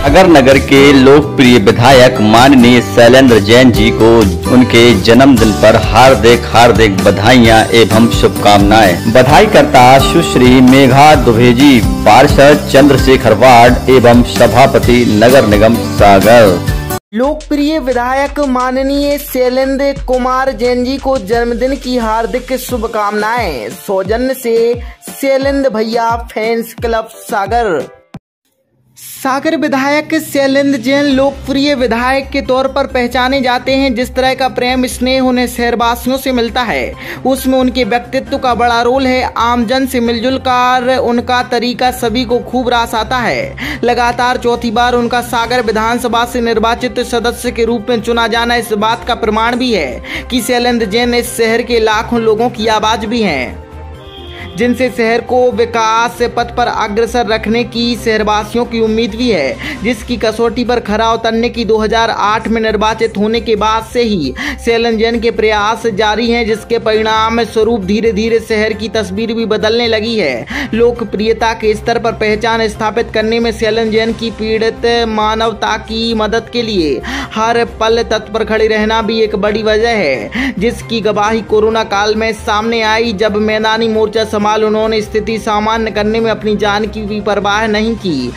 सागर नगर के लोकप्रिय विधायक माननीय शैलेंद्र जैन जी को उनके जन्मदिन पर हार्दिक बधाइयां एवं शुभकामनाएं। बधाईकर्ता सुश्री मेघा दुबे जी, पार्षद चंद्रशेखर वार्ड एवं सभापति नगर निगम सागर। लोकप्रिय विधायक माननीय शैलेंद्र कुमार जैन जी को जन्मदिन की हार्दिक शुभकामनाएं। सौजन्य से शैलेंद्र भैया फैंस क्लब सागर। सागर विधायक शैलेंद्र जैन लोकप्रिय विधायक के तौर पर पहचाने जाते हैं। जिस तरह का प्रेम स्नेह उन्हें शहरवासियों से मिलता है, उसमें उनके व्यक्तित्व का बड़ा रोल है। आमजन से मिलजुल कर उनका तरीका सभी को खूब रास आता है। लगातार चौथी बार उनका सागर विधानसभा से निर्वाचित सदस्य के रूप में चुना जाना इस बात का प्रमाण भी है कि शैलेंद्र जैन इस शहर के लाखों लोगों की आवाज भी हैं, जिनसे शहर को विकास पथ पर अग्रसर रखने की शहरवासियों की उम्मीद भी है, जिसकी कसौटी पर खरा उतरने की 2008 में निर्वाचित होने के बाद से ही शैलेंद्र जैन के प्रयास जारी हैं, जिसके परिणाम स्वरूप धीरे धीरे शहर की तस्वीर भी बदलने लगी है। लोकप्रियता के स्तर पर पहचान स्थापित करने में शैलेंद्र जैन की पीड़ित मानवता की मदद के लिए हर पल तत्पर खड़े रहना भी एक बड़ी वजह है, जिसकी गवाही कोरोना काल में सामने आई, जब मैदानी मोर्चा उन्होंने स्थिति सामान्य करने में अपनी जान की भी परवाह नहीं की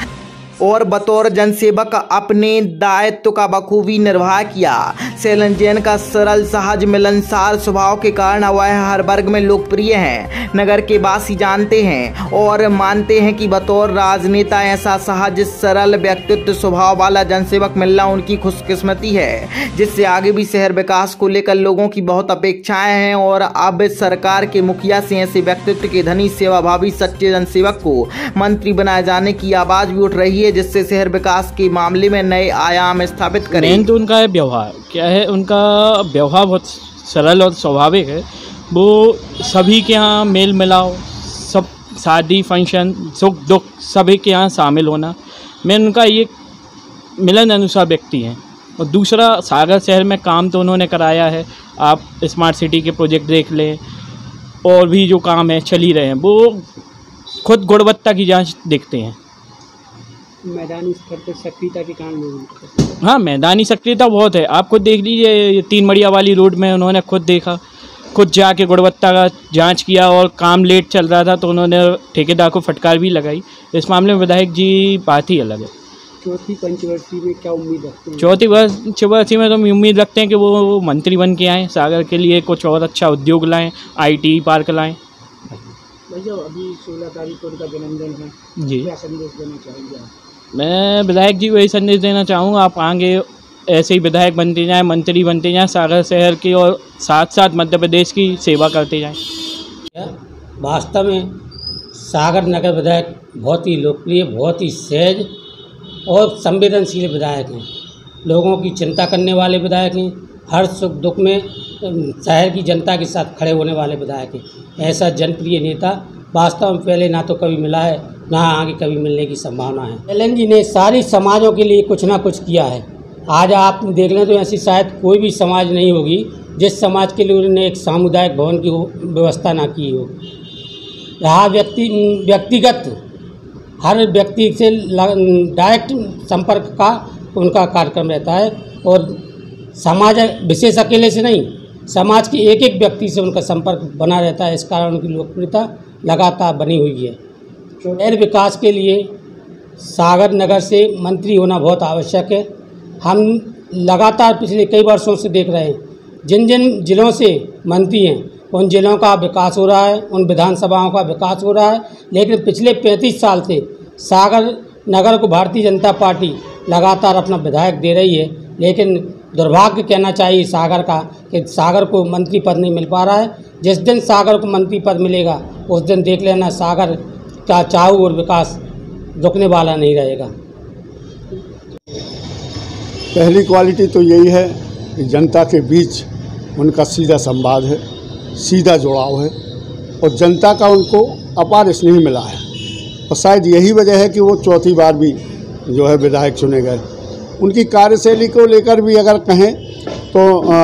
और बतौर जनसेवक अपने दायित्व का बखूबी निर्वाह किया। शैलेंद्र जैन का सरल सहज मिलनसार स्वभाव के कारण वह हर वर्ग में लोकप्रिय हैं। नगर के वासी जानते हैं और मानते हैं कि बतौर राजनेता ऐसा सहज सरल व्यक्तित्व स्वभाव वाला जनसेवक मिलना उनकी खुशकिस्मती है, जिससे आगे भी शहर विकास को लेकर लोगों की बहुत अपेक्षाएं हैं। और अब सरकार के मुखिया से ऐसे व्यक्तित्व के धनी सेवाभावी सच्चे जनसेवक को मंत्री बनाए जाने की आवाज भी उठ रही है, जिससे शहर विकास के मामले में नए आयाम स्थापित करें। मेन तो उनका व्यवहार क्या है, उनका व्यवहार बहुत सरल और स्वाभाविक है। वो सभी के यहाँ मेल मिलाओ, सब शादी फंक्शन सुख दुख सभी के यहाँ शामिल होना, मेन उनका ये मिलन अनुसार व्यक्ति हैं। और दूसरा, सागर शहर में काम तो उन्होंने कराया है। आप स्मार्ट सिटी के प्रोजेक्ट देख लें, और भी जो काम है चल ही रहे हैं, वो खुद गुणवत्ता की जांच देखते हैं। मैदानी स्तर पर सक्रियता के कारण, हाँ, मैदानी सक्रियता बहुत है। आप खुद देख लीजिए, 3 मड़िया वाली रोड में उन्होंने खुद देखा, खुद जाके गुणवत्ता का जांच किया, और काम लेट चल रहा था तो उन्होंने ठेकेदार को फटकार भी लगाई। इस मामले में विधायक जी बात ही अलग है। चौथी पंचवर्षीय में क्या उम्मीद रखते हैं? चौथी पंचवर्षीय में तो हम उम्मीद रखते हैं कि वो मंत्री बन के आएँ, सागर के लिए कुछ और अच्छा उद्योग लाएँ, IT पार्क लाएँ। भैया, अभी 16 तारीख को उनका जन्मदिन है जी, क्या संदेश देना चाहेंगे आप? मैं विधायक जी को यही संदेश देना चाहूँगा, आप आगे ऐसे ही विधायक बनते जाएं, मंत्री बनते जाएं, सागर शहर की और साथ साथ मध्य प्रदेश की सेवा करते जाएं। वास्तव में सागर नगर विधायक बहुत ही लोकप्रिय, बहुत ही सहज और संवेदनशील विधायक हैं। लोगों की चिंता करने वाले विधायक हैं। हर सुख दुख में शहर की जनता के साथ खड़े होने वाले विधायक हैं। ऐसा जनप्रिय नेता वास्तव में पहले ना तो कभी मिला है, ना आगे कभी मिलने की संभावना है। शैलेंद्र जी ने सारी समाजों के लिए कुछ ना कुछ किया है। आज आप देख लें तो ऐसी शायद कोई भी समाज नहीं होगी जिस समाज के लिए उन्होंने एक सामुदायिक भवन की व्यवस्था ना की हो। यहाँ व्यक्तिगत हर व्यक्ति से डायरेक्ट संपर्क का उनका कार्यक्रम रहता है, और समाज विशेष अकेले से नहीं, समाज के एक एक व्यक्ति से उनका संपर्क बना रहता है। इस कारण उनकी लोकप्रियता लगातार बनी हुई है। शहर विकास के लिए सागर नगर से मंत्री होना बहुत आवश्यक है। हम लगातार पिछले कई वर्षों से देख रहे हैं, जिन जिन जिलों से मंत्री हैं उन जिलों का विकास हो रहा है, उन विधानसभाओं का विकास हो रहा है, लेकिन पिछले 35 साल से सागर नगर को भारतीय जनता पार्टी लगातार अपना विधायक दे रही है। लेकिन दुर्भाग्य कहना चाहिए सागर का कि सागर को मंत्री पद नहीं मिल पा रहा है। जिस दिन सागर को मंत्री पद मिलेगा उस दिन देख लेना सागर का चाहू और विकास रुकने वाला नहीं रहेगा। पहली क्वालिटी तो यही है कि जनता के बीच उनका सीधा संवाद है, सीधा जुड़ाव है, और जनता का उनको अपार स्नेह मिला है। और शायद यही वजह है कि वो चौथी बार भी जो है विधायक चुने गए। उनकी कार्यशैली को लेकर भी अगर कहें तो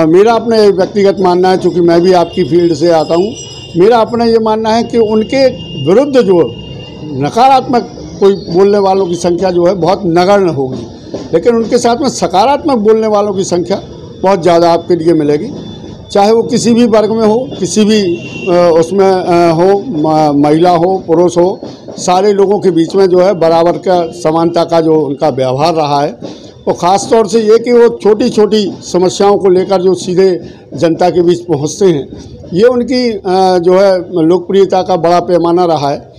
मेरा अपना व्यक्तिगत मानना है, चूँकि मैं भी आपकी फील्ड से आता हूँ, मेरा अपना ये मानना है कि उनके विरुद्ध जो नकारात्मक कोई बोलने वालों की संख्या जो है बहुत नगण्य होगी, लेकिन उनके साथ में सकारात्मक बोलने वालों की संख्या बहुत ज़्यादा आपके लिए मिलेगी। चाहे वो किसी भी वर्ग में हो, किसी भी उसमें हो, महिला हो, पुरुष हो, सारे लोगों के बीच में जो है बराबर का समानता का जो उनका व्यवहार रहा है। और ख़ास तौर से ये कि वो छोटी छोटी समस्याओं को लेकर जो सीधे जनता के बीच पहुंचते हैं, ये उनकी जो है लोकप्रियता का बड़ा पैमाना रहा है।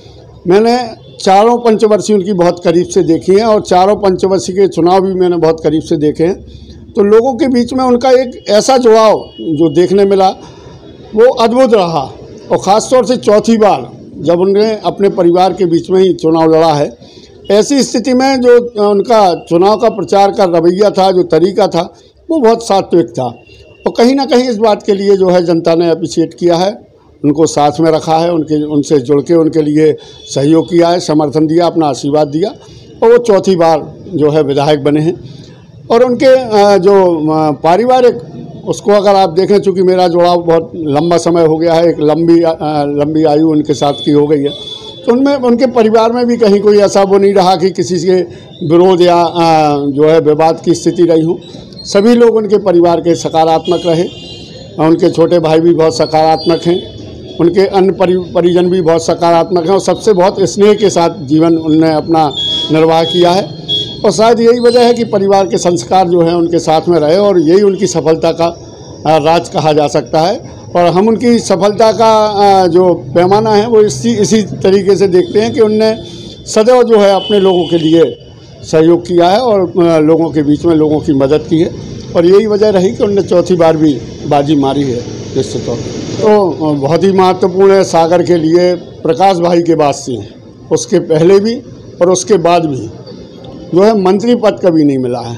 मैंने चारों पंचवर्षीय उनकी बहुत करीब से देखी हैं और चारों पंचवर्षीय के चुनाव भी मैंने बहुत करीब से देखे हैं। तो लोगों के बीच में उनका एक ऐसा जुड़ाव जो देखने मिला वो अद्भुत रहा। और ख़ास तौर से चौथी बार जब उन्होंने अपने परिवार के बीच में ही चुनाव लड़ा है, ऐसी स्थिति में जो उनका चुनाव का प्रचार का रवैया था, जो तरीका था, वो बहुत सात्विक था। और कहीं ना कहीं इस बात के लिए जो है जनता ने अप्रिशिएट किया है, उनको साथ में रखा है, उनसे जुड़ के उनके लिए सहयोग किया है, समर्थन दिया, अपना आशीर्वाद दिया और वो चौथी बार जो है विधायक बने हैं। और उनके जो पारिवारिक उसको अगर आप देखें, चूँकि मेरा जुड़ाव बहुत लंबा समय हो गया है, एक लंबी आयु उनके साथ की हो गई है, तो उनमें उनके परिवार में भी कहीं कोई ऐसा वो नहीं रहा कि किसी से विरोध या जो है विवाद की स्थिति रही हो। सभी लोग उनके परिवार के सकारात्मक रहे। उनके छोटे भाई भी बहुत सकारात्मक हैं, उनके अन्य परिजन भी बहुत सकारात्मक हैं और सबसे बहुत स्नेह के साथ जीवन उनने अपना निर्वाह किया है। और शायद यही वजह है कि परिवार के संस्कार जो हैं उनके साथ में रहे और यही उनकी सफलता का राज कहा जा सकता है। और हम उनकी सफलता का जो पैमाना है वो इसी तरीके से देखते हैं कि उनने सदैव जो है अपने लोगों के लिए सहयोग किया है और लोगों के बीच में लोगों की मदद की है। और यही वजह रही कि उनने चौथी बार भी बाजी मारी है निश्चित तौर पर। तो बहुत ही महत्वपूर्ण है सागर के लिए प्रकाश भाई के बाद से, उसके पहले भी और उसके बाद भी जो है मंत्री पद कभी नहीं मिला है।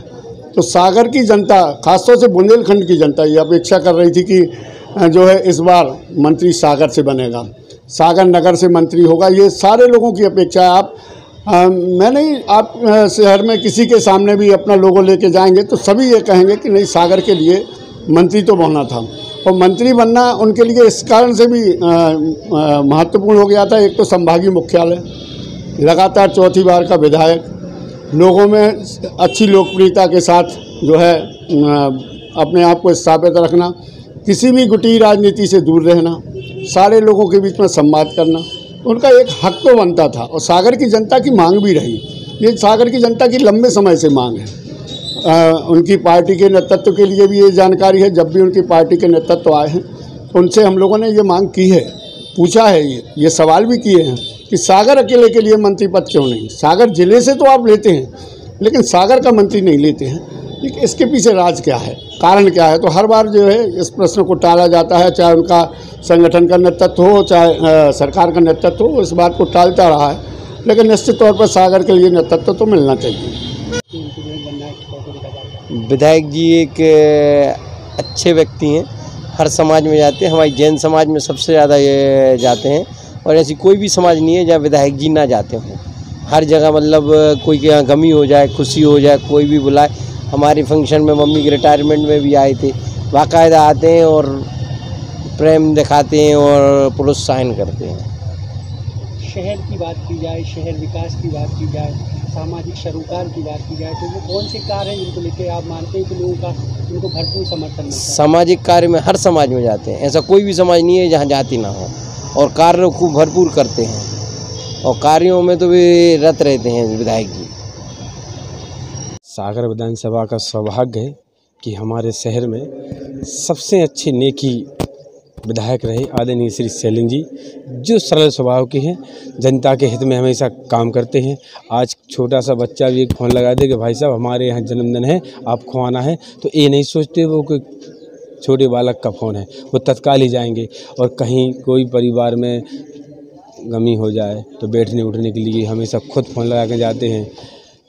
तो सागर की जनता, खासतौर से बुंदेलखंड की जनता ये अपेक्षा कर रही थी कि जो है इस बार मंत्री सागर से बनेगा, सागर नगर से मंत्री होगा। ये सारे लोगों की अपेक्षा है। मैं नहीं, आप शहर में किसी के सामने भी अपना लोगो लेके जाएंगे तो सभी ये कहेंगे कि नहीं, सागर के लिए मंत्री तो बनना था। और मंत्री बनना उनके लिए इस कारण से भी महत्वपूर्ण हो गया था। एक तो संभागीय मुख्यालय, लगातार चौथी बार का विधायक, लोगों में अच्छी लोकप्रियता के साथ जो है अपने आप को स्थापित रखना, किसी भी गुटी राजनीति से दूर रहना, सारे लोगों के बीच में संवाद करना, उनका एक हक तो बनता था। और सागर की जनता की मांग भी रही, ये सागर की जनता की लंबे समय से मांग है। उनकी पार्टी के नेतृत्व के लिए भी ये जानकारी है, जब भी उनकी पार्टी के नेतृत्व आए हैं उनसे हम लोगों ने ये मांग की है, पूछा है, ये सवाल भी किए हैं कि सागर अकेले के लिए मंत्री पद क्यों नहीं। सागर जिले से तो आप लेते हैं लेकिन सागर का मंत्री नहीं लेते हैं, लेकिन इसके पीछे राज क्या है, कारण क्या है। तो हर बार जो है इस प्रश्न को टाला जाता है, चाहे उनका संगठन का नेतृत्व हो, चाहे सरकार का नेतृत्व हो, इस बात को टालता रहा है। लेकिन निश्चित तौर पर सागर के लिए नेतृत्व तो मिलना चाहिए। विधायक जी एक अच्छे व्यक्ति हैं, हर समाज में जाते हैं, हमारी जैन समाज में सबसे ज़्यादा ये जाते हैं और ऐसी कोई भी समाज नहीं है जहाँ विधायक जी ना जाते हों। हर जगह मतलब कोई के यहाँ गमी हो जाए, खुशी हो जाए, कोई भी बुलाए। हमारे फंक्शन में मम्मी के रिटायरमेंट में भी आए थे, बाकायदा आते हैं और प्रेम दिखाते हैं और प्रोत्साहन करते हैं। शहर की बात की जाए, शहर विकास की बात की जाए, सामाजिक सरोकार की बात की जाए, तो वो कौन से कार्य हैं जिनको लेकर आप मानते हैं कि लोगों का उनको भरपूर समर्थन मिलता है? सामाजिक कार्य में हर समाज में जाते हैं, ऐसा कोई भी समाज नहीं है जहाँ जाति ना हो, और कार्य खूब भरपूर करते हैं और कार्यों में तो भी रत रहते हैं विधायक जी। सागर विधानसभा का सौभाग्य है कि हमारे शहर में सबसे अच्छे नेकी विधायक रहे आदरणीय श्री शैलेंद्र जी, जो सरल स्वभाव के हैं, जनता के हित में हमेशा काम करते हैं। आज छोटा सा बच्चा भी एक फ़ोन लगा दे कि भाई साहब हमारे यहाँ जन्मदिन है, आपको आना है, तो ये नहीं सोचते वो कोई छोटे बालक का फ़ोन है, वो तत्काल ही जाएंगे। और कहीं कोई परिवार में गमी हो जाए तो बैठने उठने के लिए हमेशा खुद फ़ोन लगा के जाते हैं।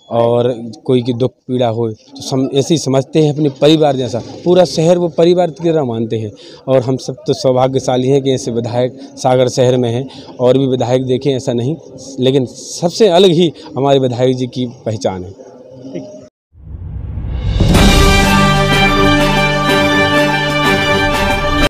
और कोई की दुख पीड़ा हो तो ऐसे ही समझते हैं अपने परिवार जैसा, पूरा शहर वो परिवार की तरह मानते हैं। और हम सब तो सौभाग्यशाली हैं कि ऐसे विधायक सागर शहर में हैं। और भी विधायक देखें ऐसा नहीं, लेकिन सबसे अलग ही हमारे विधायक जी की पहचान है।